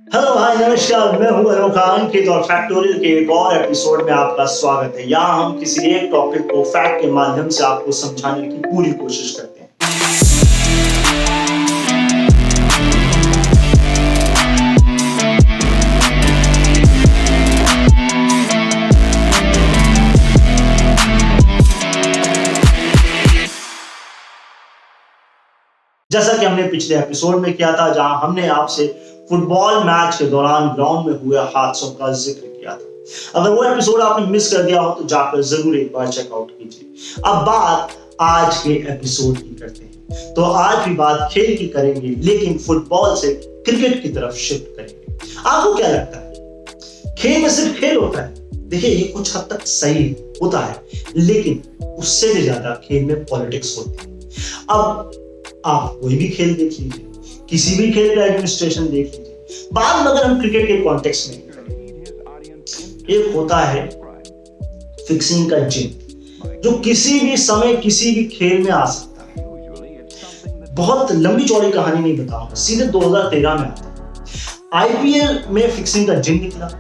Hello भाई, नमस्कार। मैं हूं अनोखा अंकित और फैक्टोरियल के एक और एपिसोड में आपका स्वागत है। यहाँ हम किसी एक टॉपिक को फैक्ट के माध्यम से आपको समझाने की पूरी कोशिश करते हैं। जैसा कि हमने पिछले एपिसोड में किया था, जहां हमने आपसे फुटबॉल मैच के दौरान ग्राउंड में हुए हादसों का जिक्र किया था। अगर वो एपिसोड आपने मिस कर दिया हो तो जाकर जरूर एक बार चेकआउट कीजिए। अब बात आज के एपिसोड की करते हैं। तो आज भी बात खेल की करेंगे, लेकिन फुटबॉल से क्रिकेट की तरफ शिफ्ट करेंगे। आपको क्या लगता है, खेल में सिर्फ खेल होता है? देखिए, ये कुछ हद तक सही होता है, लेकिन उससे भी ज्यादा खेल में पॉलिटिक्स होती है। अब आप कोई भी खेल देख लीजिए, किसी भी खेल का एडमिनिस्ट्रेशन देख लीजिए। बाद में अगर हम क्रिकेट के कॉन्टेक्स्ट में एक होता है फिक्सिंग का जिन, जो किसी भी समय किसी भी खेल में आ सकता है। बहुत लंबी चौड़ी कहानी नहीं बताऊंगा, सीधे 2013 में आता है। आईपीएल में फिक्सिंग का जिन निकला।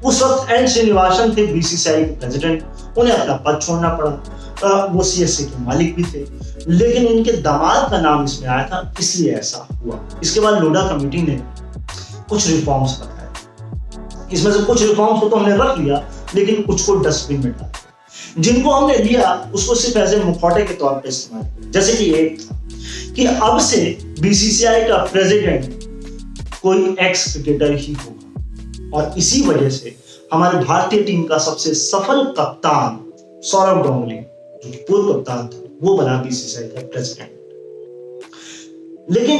उस वक्त एन श्रीनिवासन थे बीसीसीआई के प्रेसिडेंट। उन्हें अपना पद छोड़ना पड़ा। वो सीएससी के मालिक भी थे, लेकिन उनके दामाद का नाम इसमें आया था, इसलिए ऐसा हुआ। इसके बाद लोढ़ा कमेटी ने कुछ रिफॉर्म्स बताए। इसमें से कुछ रिफॉर्म्स को तो हमने रख लिया, लेकिन कुछ को डस्टबिन में डाल दिया। जिनको हमने लिया उसको सिर्फ ऐसे मुखौटे के तौर पर इस्तेमाल किया। जैसे कि एक था कि अब से बीसीसीआई का प्रेसिडेंट कोई एक्स क्रिकेटर ही होगा, और इसी वजह से हमारी भारतीय टीम का सबसे सफल कप्तान सौरव गांगुली, जो पूर्व कप्तान था, वो बना बीसीसीआई का प्रेसिडेंट। लेकिन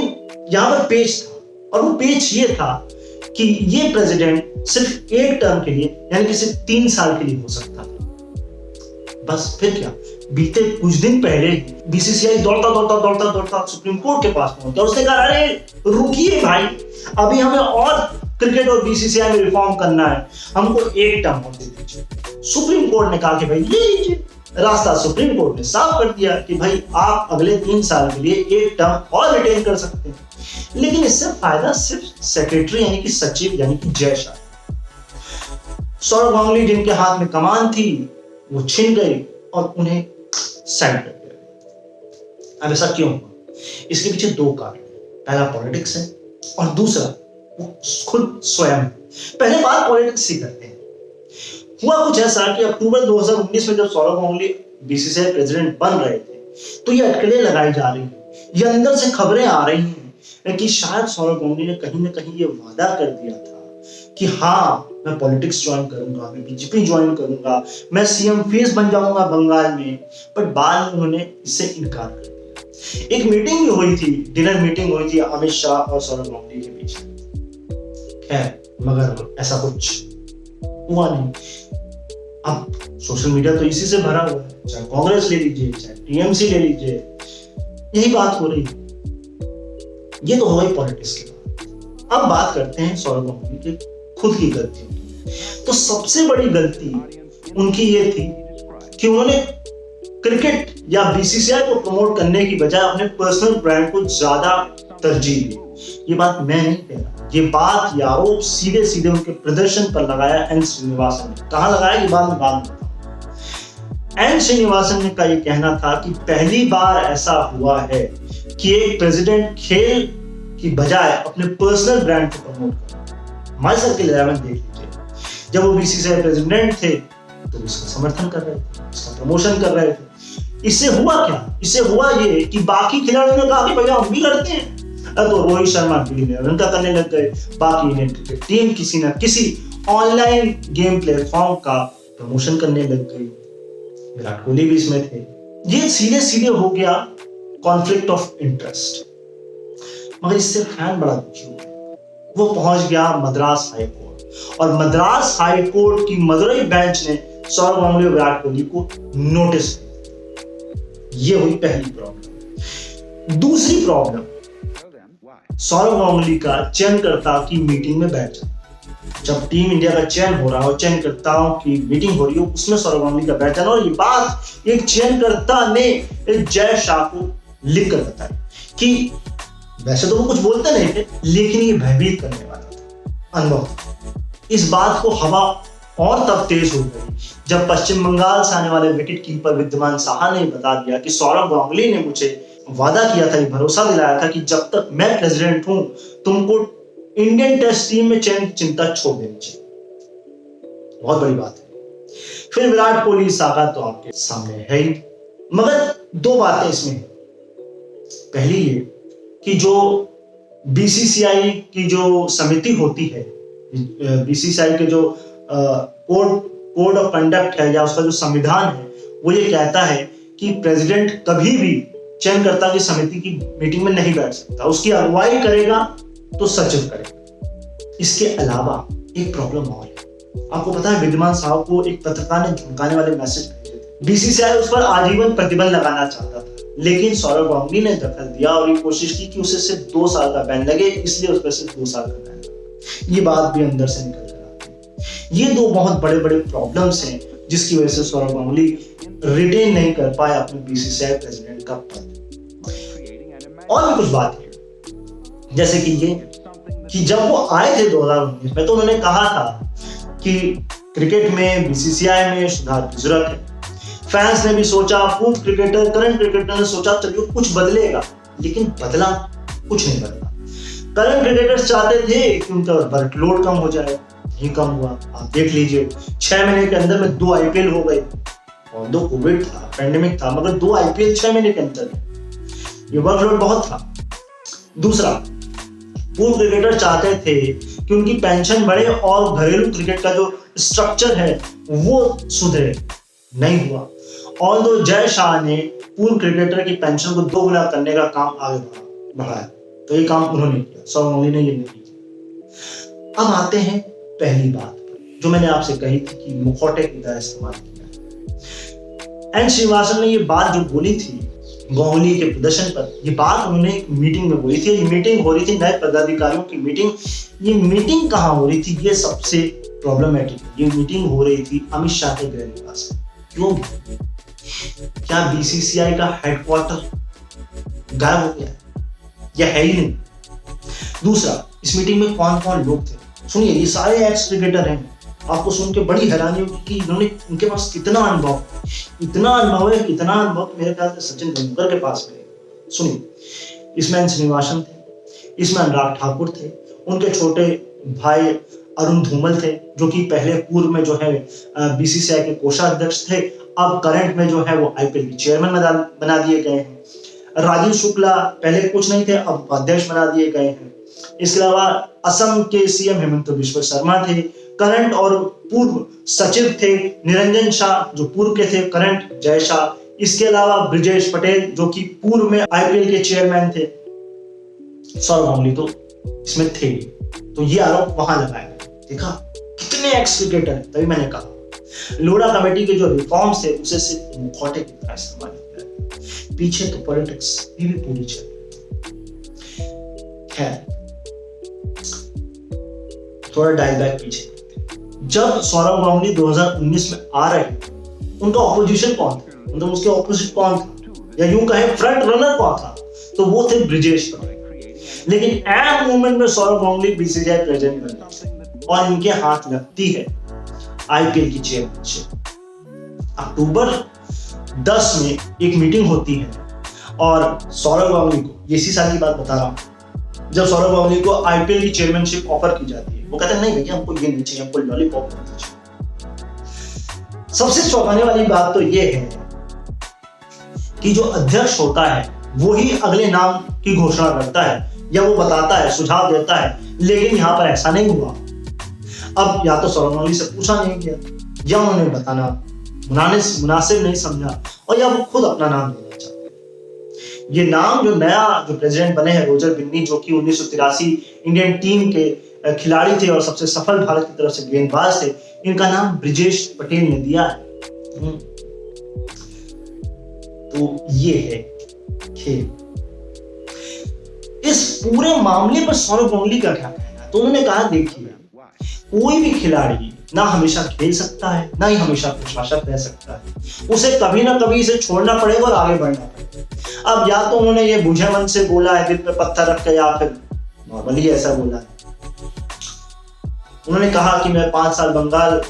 यहां पर पेच था, और वो पेच ये था कि ये प्रेसिडेंट सिर्फ एक टर्म के लिए, यानी कि सिर्फ 3 साल के लिए हो सकता था। बस फिर क्या, बीते कुछ दिन पहले बीसीसीआई दौड़ता सुप्रीम कोर्ट के पास पहुंचा। उसने कहा, अरे रुकिए भाई, अभी हमें और क्रिकेट और बीसीसीआई में रिफॉर्म करना है, हमको एक टर्म और दे दीजिए। सुप्रीम कोर्ट ने कहा कि भाई ले लीजिए। रास्ता सुप्रीम कोर्ट ने साफ कर दिया कि भाई आप अगले 3 साल के लिए एक टर्म और रिटेन कर सकते हैं। लेकिन इससे फायदा सिर्फ सेक्रेटरी यानी कि सचिव यानी कि जय शाह। सौरव गांगुली जिनके हाथ में कमान थी, वो छिन गई और उन्हें साइड कर दिया। अब ऐसा क्यों हुआ? इसके पीछे 2 कारण हैं। पहला पॉलिटिक्स है और दूसरा वो खुद स्वयं। पहले बात पॉलिटिक्स ही करते हैं। हुआ कुछ ऐसा कि अक्टूबर 2019 में जब सौरव गांगुली बीसीसीआई प्रेसिडेंट बन रहे थे, तो ये अटकलें लगाई जा रही हैं। ये अंदर से खबरें आ रही हैं कि शायद सौरव गांगुली ने कहीं ना कहीं ये वादा कर दिया था कि हाँ, मैं पॉलिटिक्स ज्वाइन करूंगा, मैं बीजेपी ज्वाइन करूंगा, मैं सीएम फेस बन जाऊंगा बंगाल में। बट बाद में उन्होंने इससे इनकार कर दिया। एक मीटिंग भी हुई थी, डिनर मीटिंग हुई थी अमित शाह और सौरव गांगुली के बीच। खैर, मगर ऐसा कुछ हुआ नहीं। अब सोशल मीडिया तो इसी से भरा हुआ है, चाहे कांग्रेस ले लीजिए, चाहे टीएमसी ले लीजिए, यही बात हो रही है। ये तो हो गई पॉलिटिक्स की बात। अब बात करते हैं सौरव गांगुली की खुद की गलतियों की। तो सबसे बड़ी गलती उनकी ये थी कि उन्होंने क्रिकेट या बीसीसीआई को प्रमोट करने की बजाय अपने पर्सनल ब्रांड को ज्यादा तरजीह दी। ये बात मैं नहीं कह रहा, ये बात ये आरोप सीधे सीधे उनके प्रदर्शन पर लगाया एन श्रीनिवासन ने। कहां लगाया ये बात में बताऊं। एन श्रीनिवासन का ये कहना था कि पहली बार ऐसा हुआ है कि एक प्रेसिडेंट खेल की बजाय अपने पर्सनल ब्रांड को प्रमोट कर। माई सर्किल 11 देख लीजिए, जब वो बीसीसीआई प्रेसिडेंट थे तो इसका समर्थन कर रहे थे, इसका प्रमोशन कर रहे थे। इससे हुआ क्या? इससे हुआ ये कि बाकी खिलाड़ियों ने कहा कि भैया हम भी करते हैं। तो रोहित शर्मा उनका करने लग गए, बाकी इंडियन क्रिकेट टीम किसी न किसी ऑनलाइन गेम प्लेटफॉर्म का प्रमोशन करने लग गई। विराट कोहली भी इसमें थे। ये सीधे सीधे हो गया कॉन्फ्लिक्ट ऑफ इंटरेस्ट। मगर इससे फैन बड़ा दुखी हुआ। वो पहुंच गया मद्रास हाई कोर्ट, और मद्रास हाई कोर्ट की मदुरई बेंच ने सौरव गांगुली और विराट कोहली को नोटिस दिया। ये हुई पहली प्रॉब्लम। दूसरी प्रॉब्लम, सौरव गांगुली का चयनकर्ता की मीटिंग में बैठ जाना। जब टीम इंडिया का चयन हो रहा है और चयनकर्ताओं की मीटिंग हो रही हो, उसमें सौरव गांगुली का बैठ जाना। और ये बात एक चयनकर्ता ने जय शाह को लिख कर बताई कि वैसे तो वो कुछ बोलते नहीं थे, लेकिन ये भयभीत करने वाला था। अनुभव। इस बात को हवा और तब तेज हो गई जब पश्चिम बंगाल से आने वाले विकेट कीपर विद्यमान साहा ने बता दिया कि सौरव गांगुली ने मुझे वादा किया था, भरोसा दिलाया था कि जब तक मैं प्रेसिडेंट हूं तुमको इंडियन टेस्ट टीम में चयन की चिंता छोड़ देनी चाहिए। बहुत बड़ी बात है। फिर विराट कोहली सागा तो आपके सामने है ही, मगर दो बातें इसमें हैं। पहली ये कि जो बीसीसीआई की जो समिति होती है, बीसीसीआई के जो कोड ऑफ कंडक्ट है या उसका जो संविधान है, वो ये कहता है कि प्रेसिडेंट कभी भी चयनकर्ता की समिति की मीटिंग में नहीं बैठ सकता, उसकी अगुवाई करेगा तो सचिव करेगा। इसके अलावा एक प्रॉब्लम और है। आपको पता है विद्यमान साहब को एक पत्रकार ने धमकाने वाले मैसेज भेजे थे। बीसीसीआई उस पर आजीवन प्रतिबंध लगाना चाहता था, लेकिन सौरव गांगुली ने दखल दिया और ये कोशिश की कि उसे सिर्फ 2 साल का बैन लगे, इसलिए उस पर सिर्फ 2 साल का बैन लगा। ये बात भी अंदर से निकल कर आती है। ये दो बहुत बड़े बड़े प्रॉब्लम्स हैं जिसकी वजह से सौरव गांगुली रिटेन नहीं कर पाए अपने बीसीसीआई प्रेसिडेंट का पद। और भी कुछ बात है, जैसे कि ये कि जब वो आए थे 2019 में तो उन्होंने कहा था कि क्रिकेट में बीसीसीआई में सुधार की जरूरत है। फैंस ने भी सोचा, पूर्व क्रिकेटर करंट क्रिकेटर ने सोचा चलिए कुछ बदलेगा, लेकिन बदला कुछ नहीं बदला। करंट क्रिकेटर्स चाहते थे कि उनका वर्कलोड कम हो जाए, नहीं कम हुआ। आप देख लीजिए 6 महीने के अंदर में 2 आईपीएल हो गए, और 2 कोविड था, पेंडेमिक था, मगर 2 आईपीएल 6 महीने के अंदर, ये वर्कलोड बहुत था। दूसरा, पूर्व क्रिकेटर चाहते थे कि उनकी पेंशन बढ़े और घरेलू क्रिकेट का जो स्ट्रक्चर है वो सुधरे, नहीं हुआ। और तो जय शाह ने पूर्व क्रिकेटर की पेंशन को 2 गुना करने का काम आगे बढ़ाया, तो ये काम उन्होंने किया, सौरव गांगुली ने ये नहीं किया। अब आते हैं पहली बात पर, जो मैंने आपसे कही थी कि मुखौटे की तरह इस्तेमाल किया। एन श्रीनिवासन ने ये बात जो बोली थी गांगुली के प्रदर्शन पर, ये बात उन्होंने एक मीटिंग में बोली थी। ये मीटिंग हो रही थी नए पदाधिकारियों की मीटिंग। ये मीटिंग कहाँ हो रही थी, ये सबसे प्रॉब्लमेटिक है। ये मीटिंग हो रही थी अमित शाह के गृह निवास। क्यों? क्या बीसीसीआई का हेडक्वार्टर गायब हो गया या है ही नहीं? दूसरा, इस मीटिंग में कौन कौन लोग थे? सुनिए, ये सारे एक्स क्रिकेटर हैं। आपको सुन के बड़ी हैरानी होगी कि इन्होंने, इनके पास कितना अनुभव है, मेरे ख्याल से सचिन तेंदुलकर के पास में। सुनिए, इसमें एन श्रीनिवासन थे, इसमें अनुराग ठाकुर थे, उनके छोटे भाई अरुण धूमल थे, जो कि पहले पूर्व में जो है बीसीसीआई के कोषाध्यक्ष थे, अब करंट में जो है वो आईपीएल के चेयरमैन बना दिए गए हैं। राजीव शुक्ला पहले कुछ नहीं थे, अब अध्यक्ष बना दिए गए हैं। इसके अलावा असम के सीएम हेमंत बिश्व शर्मा थे, करंट और पूर्व सचिव थे निरंजन शाह, जो पूर्व के थे, करंट जय शाह। इसके अलावा ब्रिजेश पटेल, जो कि पूर्व में आईपीएल के चेयरमैन थे। सौरव गांगुली तो इसमें थे, तो ये आरोप वहां लगाया गया। देखा कितने एक्स क्रिकेटर है, तभी मैंने कहा लोढ़ा कमेटी के जो रिफॉर्म्स थे उसे सिर्फ मुखौटे की तरह इस्तेमाल किया। पीछे तो पॉलिटिक्स भी पूरी चल। खैर, थोड़ा डायल बैक पीछे। जब सौरव गांगुली 2019 में आ रहे थे, उनका ऑपोजिशन कौन था, मतलब उसके ऑपोजिट कौन था, या यूं कहे फ्रंट रनर कौन था? तो वो थे ब्रिजेश पटेल। लेकिन एट मोमेंट में सौरव गांगुली बीसीसीआई प्रेसिडेंट बन जाते और इनके हाथ लगती है आईपीएल की चेयरमैनशिप। अक्टूबर 10 में एक मीटिंग होती है और सौरव गांगुली को, ये इसी साल की बात बता रहा हूं, जब सौरव गांगुली को आईपीएल की चेयरमैनशिप ऑफर की जाती है, वो कहते हैं नहीं भैया, हमको ये नहीं चाहिए, हमको लॉलीपॉप चाहिए। सबसे चौंकाने वाली बात तो ये है कि जो अध्यक्ष होता है वो ही अगले नाम की घोषणा करता है या वो बताता है, सुझाव देता है, लेकिन यहां पर ऐसा नहीं हुआ। अब या तो सौरव गांगुली से पूछा नहीं गया, या उन्होंने बताना मुनासिब नहीं समझा, और या वो खुद अपना नाम देना चाहते। ये नाम जो जो प्रेसिडेंट बने हैं रोजर बिन्नी, जो कि 1983 इंडियन टीम के खिलाड़ी थे और सबसे सफल भारत की तरफ से गेंदबाज थे, इनका नाम ब्रिजेश पटेल ने दिया है। तो ये है खेल। इस पूरे मामले पर सौरव गांगुली का क्या कहना है? तो उन्होंने कहा, देखिए, कोई भी खिलाड़ी ना हमेशा खेल सकता है, ना ही हमेशा प्रशासक रह सकता है। उसे कभी ना कभी इसे छोड़ना पड़ेगा और आगे बढ़ना पड़ेगा। अब या तो उन्होंने ये बुझे मन से बोला है, दिल पे पत्थर रख के, या फिर नॉर्मली ऐसा बोला है। उन्होंने कहा कि मैं 5 साल बंगाल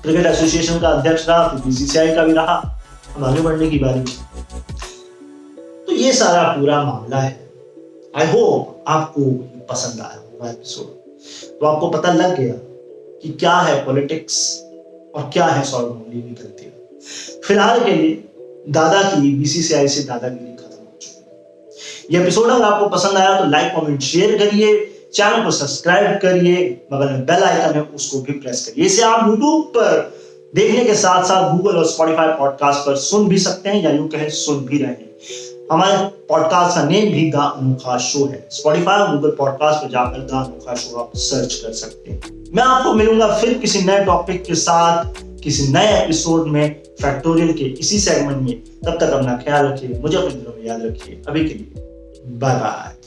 क्रिकेट एसोसिएशन का अध्यक्ष रहा, फिर बीसीसीआई का भी रहा, अब आगे बढ़ने की बारी है। तो ये सारा पूरा मामला है। आई होप आपको पसंद आया होगा एपिसोड। तो आपको पता लग गया कि क्या है पॉलिटिक्स और क्या है सौरव गांगुली की गलती। फिलहाल के लिए दादा की बीसीसीआई से दादागिरी खत्म हो चुकी है। ये एपिसोड अगर आपको पसंद आया तो लाइक कमेंट शेयर करिए, चैनल को सब्सक्राइब करिए, बगल में बेल आइकन है उसको भी प्रेस करिए। इसे आप यूट्यूब पर देखने के साथ साथ गूगल और स्पॉटिफाई पॉडकास्ट पर सुन भी सकते हैं, या यूं कहें सुन भी रहे हैं। हमारे पॉडकास्ट का नेम भी द अनोखा शो है। स्पॉटिफाई और गूगल पॉडकास्ट पर जाकर द अनोखा शो आप सर्च कर सकते हैं। मैं आपको मिलूंगा फिर किसी नए टॉपिक के साथ किसी नए एपिसोड में फैक्टोरियल के इसी सेगमेंट में। तब तक अपना ख्याल रखिए, मुझे अपने दिलों में याद रखिए। अभी के लिए बाय बाय।